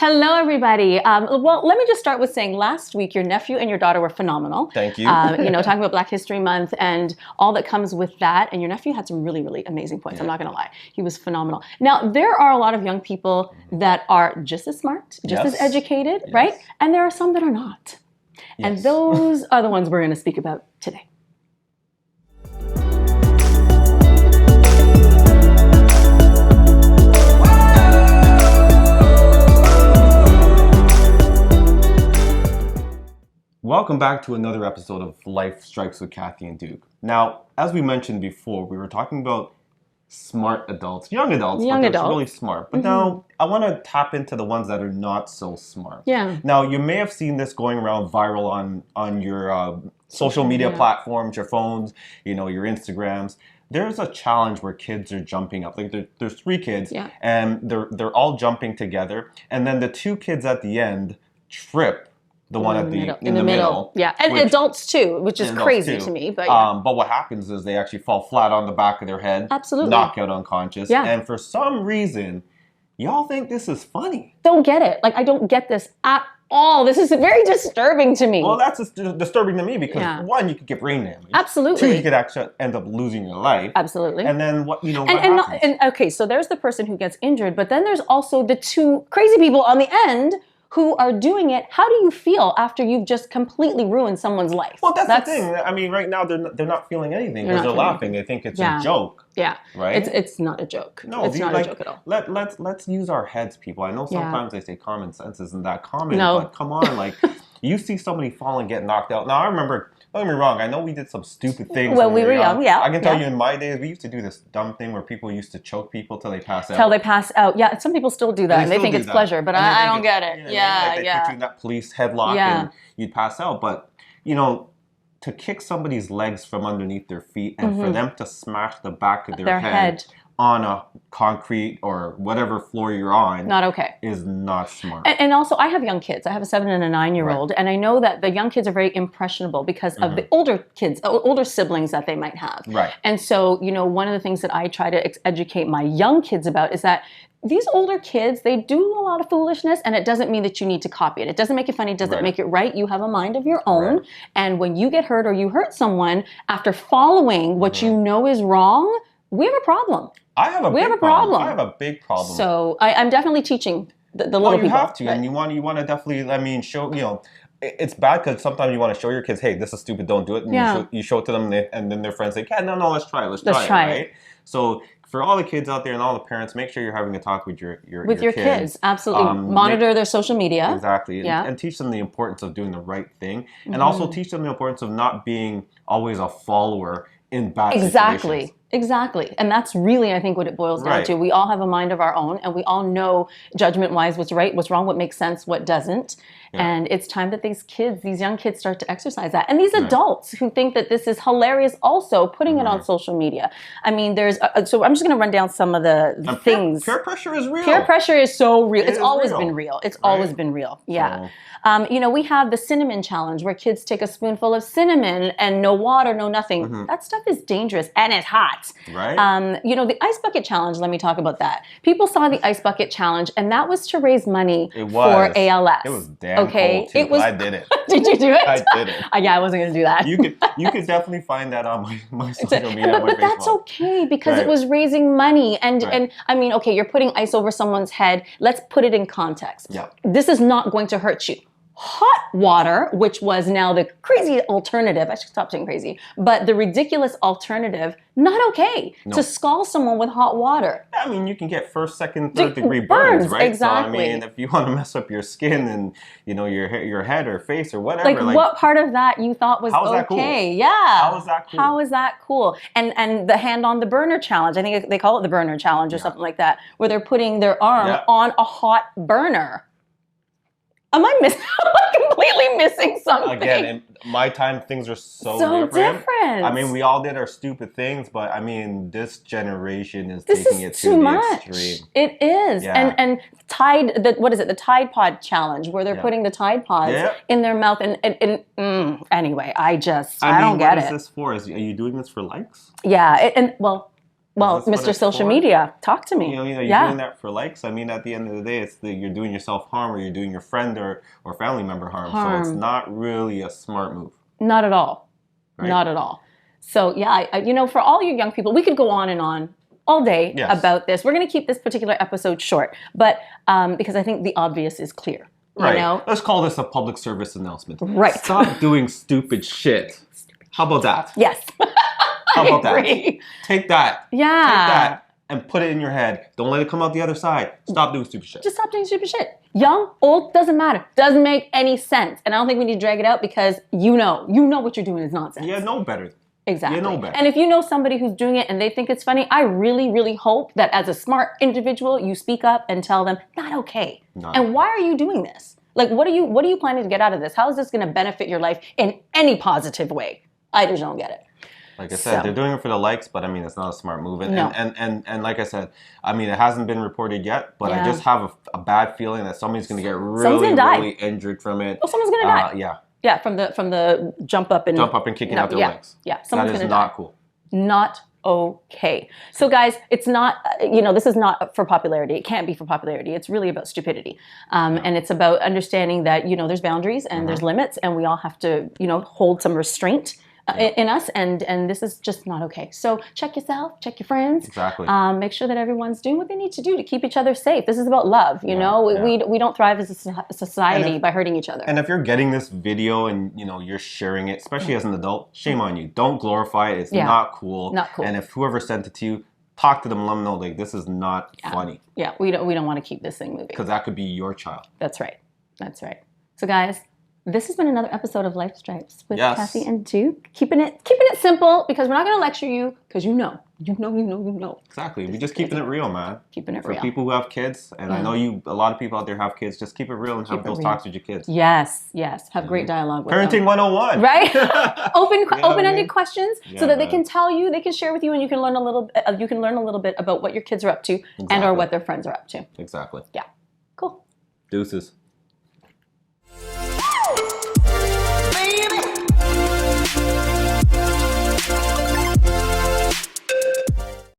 Hello, everybody. Well, let me just start with saying last week your nephew and your daughter were phenomenal. Thank you. Talking about Black History Month and all that comes with that. And your nephew had some really, really amazing points. Yeah. I'm not going to lie. He was phenomenal. Now, there are a lot of young people that are just as smart, just as educated, right? And there are some that are not. And those are the ones we're going to speak about today. Welcome back to another episode of Life Strikes with Kathy and Duke. Now, as we mentioned before, we were talking about smart adults, young adults, but they're really smart. But now I want to tap into the ones that are not so smart. Yeah. Now, you may have seen this going around viral on your social media platforms, your phones, your Instagrams. There's a challenge where kids are jumping up. Like there's 3 kids, and they're all jumping together, and then the 2 kids at the end trip. The one at in the middle. Yeah, and adults too, which is crazy to me. But but what happens is they actually fall flat on the back of their head. Absolutely. Knock out unconscious. Yeah. And for some reason, y'all think this is funny. Don't get it. Like, I don't get this at all. This is very disturbing to me. Well, that's disturbing to me because, one, you could get brain damage. Absolutely. 2, you could actually end up losing your life. Absolutely. And then what happens? Okay, so there's the person who gets injured, but then there's also the 2 crazy people on the end who are doing it. How do you feel after you've just completely ruined someone's life? Well, that's the thing. I mean, right now they're not feeling anything because they're laughing. They think it's a joke. Yeah. Right? It's not a joke. No, it's not a joke at all. Let's use our heads, people. I know sometimes they say common sense isn't that common, but come on, like you see somebody fall and get knocked out. Now I remember, don't get me wrong, I know we did some stupid things when we were young. Yeah. I can tell you in my days, we used to do this dumb thing where people used to choke people till they pass out. Till they pass out. Yeah, some people still do that and they think it's pleasure, but I don't get it. They put you in that police headlock and you'd pass out. But, to kick somebody's legs from underneath their feet and for them to smash the back of their head on a concrete or whatever floor you're on, not okay, is not smart. And also, I have young kids. I have a 7 and a 9-year-old, and I know that the young kids are very impressionable because of the older kids, older siblings that they might have. Right. And so, one of the things that I try to educate my young kids about is that these older kids, they do a lot of foolishness, and it doesn't mean that you need to copy it. It doesn't make it funny. It doesn't make it right. You have a mind of your own. And when you get hurt or you hurt someone after following what you know is wrong, we have a problem. I have a big problem. I have a big problem. So I'm definitely teaching the little people. You have to, and you want to definitely, show, it's bad because sometimes you want to show your kids, hey, this is stupid, don't do it. And you show it to them, and then their friends say, yeah, no, let's try it. Let's try it, right? So for all the kids out there and all the parents, make sure you're having a talk with your kids. Absolutely. Monitor their social media. Exactly. And teach them the importance of doing the right thing. And also teach them the importance of not being always a follower in bad situations. Exactly. And that's really, I think, what it boils down to. We all have a mind of our own, and we all know judgment-wise what's right, what's wrong, what makes sense, what doesn't. Yeah. And it's time that these young kids start to exercise that. And these adults who think that this is hilarious also, putting it on social media. I mean, so I'm just going to run down some of the things. Peer pressure is real. Peer pressure is so real. It's always been real. It's always been real. Yeah. We have the cinnamon challenge where kids take a spoonful of cinnamon and no water, no nothing. That stuff is dangerous and it's hot. Right. The ice bucket challenge, let me talk about that. People saw the ice bucket challenge, and that was to raise money for ALS. It was damn cool, too. I did it. Did you do it? I did it. Yeah, I wasn't going to do that. You could definitely find that on my social media. But that's okay because it was raising money. And I mean, okay, you're putting ice over someone's head. Let's put it in context. Yeah. This is not going to hurt you. Hot water, which was now the crazy alternative, I should stop saying crazy, but the ridiculous alternative, not okay to scald someone with hot water. I mean, you can get first, second, third degree burns, right? Exactly. So, I mean, if you want to mess up your skin and, your head or face or whatever. Like what part of that you thought was okay? That cool? Yeah. How is that cool? How is that cool? And the hand on the burner challenge, I think they call it the burner challenge or something like that, where they're putting their arm on a hot burner. Am I completely missing something? Again, in my time, things are so different. I mean, we all did our stupid things, but I mean, this generation is taking it to the extreme. It is. Yeah. And the Tide Pod challenge, where they're putting the Tide Pods in their mouth. Anyway, I don't get it. What is this for? Are you doing this for likes? Yeah. Well, Mr. Social Media, talk to me. You know, you're doing that for likes. I mean, at the end of the day, you're doing yourself harm, or you're doing your friend or family member harm. So it's not really a smart move. Not at all. Right? Not at all. So yeah, for all you young people, we could go on and on all day about this. We're going to keep this particular episode short, but because I think the obvious is clear. Right. You know? Let's call this a public service announcement. Right. Stop doing stupid shit. How about that? Yes. How about that? Take that. Yeah. Take that and put it in your head. Don't let it come out the other side. Stop doing stupid shit. Just stop doing stupid shit. Young, old, doesn't matter. Doesn't make any sense. And I don't think we need to drag it out because you know what you're doing is nonsense. You know better. Exactly. You know better. And if you know somebody who's doing it and they think it's funny, I really, really hope that as a smart individual, you speak up and tell them, not okay. And why are you doing this? Like, what are you planning to get out of this? How is this going to benefit your life in any positive way? I just don't get it. Like I said, they're doing it for the likes, but I mean, it's not a smart move. And like I said, I mean, it hasn't been reported yet, but I just have a bad feeling that somebody's going to get really injured from it. Oh, someone's going to die. Yeah. Yeah, from the jump up and kicking out their legs. Yeah, someone's going to die. That is not cool. Not okay. So guys, it's not, this is not for popularity. It can't be for popularity. It's really about stupidity. And it's about understanding that, there's boundaries and there's limits and we all have to, hold some restraint in us, and this is just not okay. So check yourself, check your friends. Exactly. Make sure that everyone's doing what they need to do to keep each other safe. This is about love. We don't thrive as a society by hurting each other. And if you're getting this video and you're sharing it, especially as an adult, shame on you. Don't glorify it. It's not cool. Not cool. And if whoever sent it to you, talk to them, let them know like this is not funny. Yeah, we don't want to keep this thing moving because that could be your child. That's right. That's right. So guys, this has been another episode of Life Stripes with Kathy and Duke. Keeping it simple because we're not going to lecture you because you know. Exactly. We're just keeping it real, man. Keeping it real. For people who have kids, and I know a lot of people out there have kids, just keep it real and have those talks with your kids. Yes. Have great dialogue with Parenting them. 101. Right? Open-ended questions so that they can tell you, they can share with you, and you can learn a little bit about what your kids are up to and or what their friends are up to. Exactly. Yeah. Cool. Deuces.